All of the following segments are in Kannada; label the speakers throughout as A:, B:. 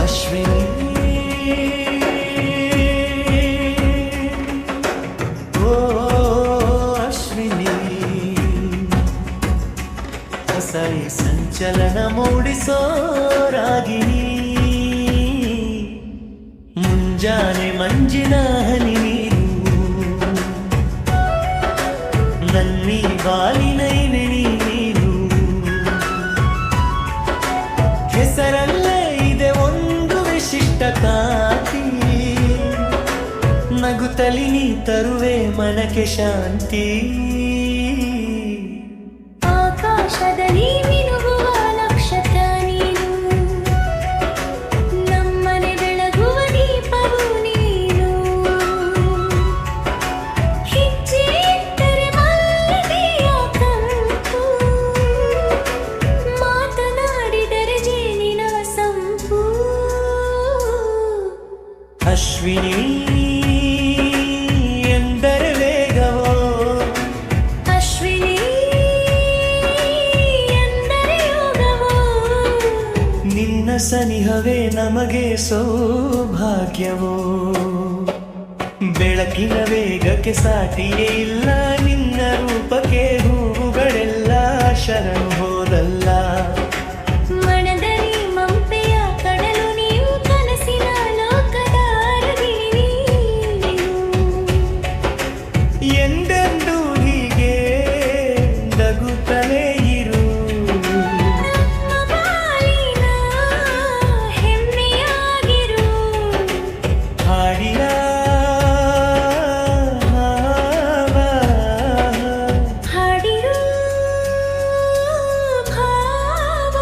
A: ಅಶ್ವಿನಿ ಓ ಅಶ್ವಿನಿ ಹೊಸ ಸಂಚಲನ ಮೂಡಿಸೋ ರಾಗಿಣಿ ಮುಂಜಾನೆ ಮಂಜಿನ ಹನಿ ನೀರು ನನ್ನಿ ಬಾಲಿನೈ ನೀರು ಹೆಸರಲ್ಲೇ ಇದೆ ಒಂದು ವಿಶಿಷ್ಟ ಕಾಂತಿ ನಗುತ್ತಲಿ ನೀ ತರುವೆ ಮನಕ್ಕೆ ಶಾಂತಿ
B: ಆಕಾಶದಲ್ಲಿ ಮಿನುಗುವ ನಕ್ಷತ್ರ ನೀನು ನಮ್ಮನೆ ಬೆಳಗುವ ದೀಪವು ನೀನು ಹೆಜ್ಜೆ ಇಟ್ಟರೆ ಮಲ್ಲಿಗೆಯ ಕಂಪು ಮಾತನಾಡಿದರೆ ಜೇನಿನ ಸಂಪು
A: ಅಶ್ವಿನಿ ಎಂದರೆ ವೇಗವೋ
B: ಅಶ್ವಿನಿ ಎಂದರೆ ಯೋಗವೋ
A: ನಿನ್ನ ಸನಿಹವೇ ನಮಗೆ ಸೌಭಾಗ್ಯವೋ ಬೆಳಕಿನ ವೇಗಕ್ಕೆ ಸಾಟಿಯೇ ಇಲ್ಲ ನಿನ್ನ ರೂಪಕ್ಕೆ ಹೂವುಗಳೆಲ್ಲ ಶರಣು ಹೋದಲ್ಲ
B: ಮನದಲ್ಲಿ ಮಂಪೆಯ ಕಡಲು ನೀವು ಕನಸಿನ ಲೋಕದ ಅರಗಿಣಿ ನೀನು
A: ಎಂದೆಂದೂ ಹೀಗೆ ನಗುತ್ತಲೇ ಇರು
B: ನಮ್ಮ ಬಾಳಿನ ಹೆಮ್ಮೆಯಾಗಿರು
A: ಹಾಡಿನ
B: ಹಾಡಿರು ಭಾವ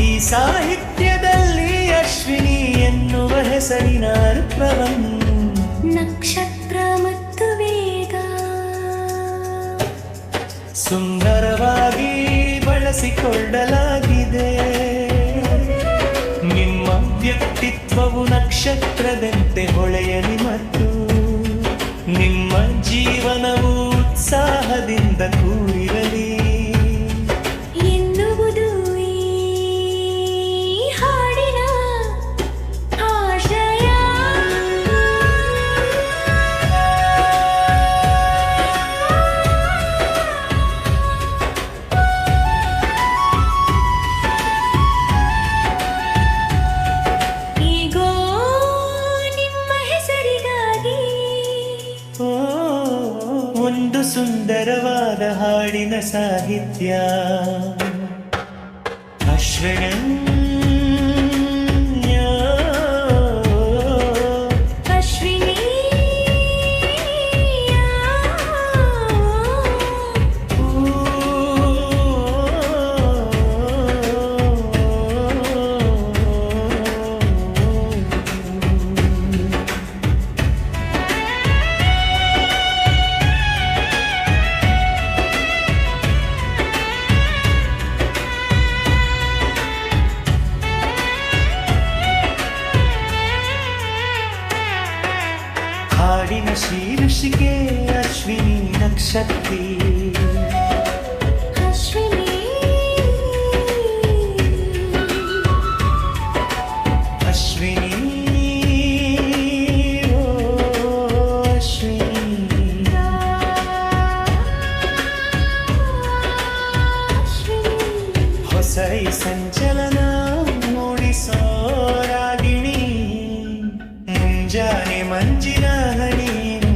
A: ಈ ಸಾಹಿತ್ಯದಲ್ಲಿ ಅಶ್ವಿನಿ ಎನ್ನುವ ಹೆಸರಿನ ಅರ್ಥವನ್ನು
B: ನಕ್ಷತ್ರ ಮತ್ತು ವೇಗ
A: ಸುಂದರವಾಗಿ ಬಳಸಿಕೊಳ್ಳಲಾಗಿದೆ ನಿಮ್ಮ ವ್ಯಕ್ತಿತ್ವವು ನಕ್ಷತ್ರದಂತೆ ಹೊಳೆಯಲಿ ಮತ್ತು ನಿಮ್ಮ ಜೀವನವು ಉತ್ಸಾಹದಿಂದ ಕೂಡಿರಲಿ
B: ಎನ್ನುವುದು ಈ ಹಾಡಿನ ಆಶಯ ಈಗೋ ನಿಮ್ಮ ಹೆಸರಿಗಾಗಿ
A: ಓ, ಒಂದು ಸುಂದರವಾದ ಹಾಡಿನ ಸಾಹಿತ್ಯ ಅಶ್ವಿನಿ
B: ಅಶ್ವಿನಿ
A: ಹಾಡಿನ ಶೀರ್ಷಿಕೆ ಅಶ್ವಿನಿ ನಕ್ಷತ್ರಿ
B: ಅಶ್ವಿನಿ
A: ಅಶ್ವಿನಿ ಓ ಅಶ್ವಿನಿ ಹೊಸ ಈ ಸಂಚಲನ ಮೂಡಿಸೋ ರಾಗಿಣಿ ಮುಂಜಾನೆ ಮಂಜಿನ ಹನೀನು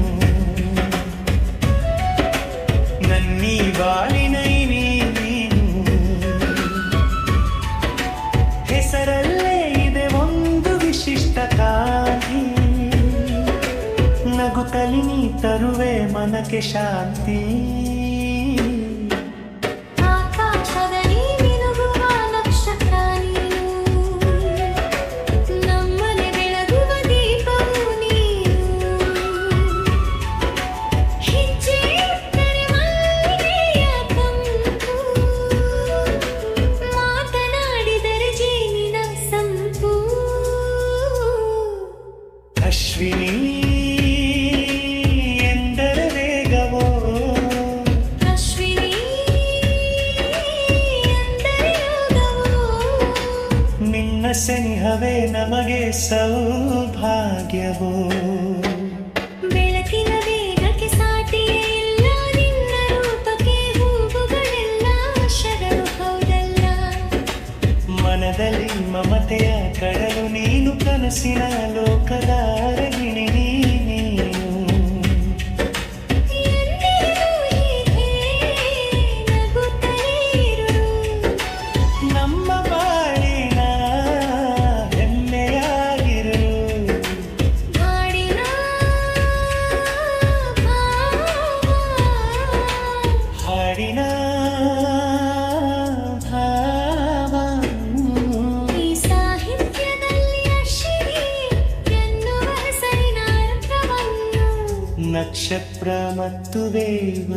A: ನನ್ನೀ ಬಾಳಿನೈ ನೀನು ಹೆಸರಲ್ಲೇ ಇದೆ ಒಂದು ವಿಶಿಷ್ಟ ಕಾಂತಿ ನಗುತ್ತಲಿ ನೀ ತರುವೆ ಮನಕ್ಕೆ ಶಾಂತಿ
B: ಆಕಾಶದಲ್ಲಿ ಮಿನುಗುವ ನಕ್ಷತ್ರ ನೀನು ನಮ್ಮನೆ ಬೆಳಗುವ ದೀಪವು ನೀನು ಹೆಜ್ಜೆ ಇಟ್ಟರೆ ಮಲ್ಲಿಗೆಯ ಕಂಪು ಮಾತನಾಡಿದರೆ ಜೇನಿನ ಸಂಪು
A: ಅಶ್ವಿನಿ ಎಂದರೆ ವೇಗವೋ ಸೆನಿಹವೇ ನಮಗೆ ಸೌಭಾಗ್ಯವೋ
B: ಬೆಳಕಿನ ವೇಗಕ್ಕೆ ಸಾಟಿಯೇ ಇಲ್ಲ ನಿನ್ನ ರೂಪಕ್ಕೆ ಹೂವುಗಳೆಲ್ಲ ಶರಣು ಹೌದಲ್ಲ
A: ಮನದಲ್ಲಿ ಮಮತೆಯ ಕಡಲು ನೀನು ಕನಸಿನ ಲೋಕದ ಅರಗಿಣಿ ನೀನು
B: ಎಂದಿಗೂ ಹೀಗೆ ನಗುತ್ತಲೇ ಇರು
A: ನಮ್ಮ ಬಾಳಿನ ಹೆಮ್ಮೆಯಾಗಿರು
B: ಹಾಡಿನ ಭಾವ
A: ಹಾಡಿನ ಭಾವ
B: ಈ ಸಾಹಿತ್ಯದಲ್ಲಿ ಅಶ್ವಿನಿ ಎನ್ನುವ ಹೆಸರಿನ ಅರ್ಥವನ್ನು
A: ನಕ್ಷತ್ರ ಮತ್ತು ವೇವ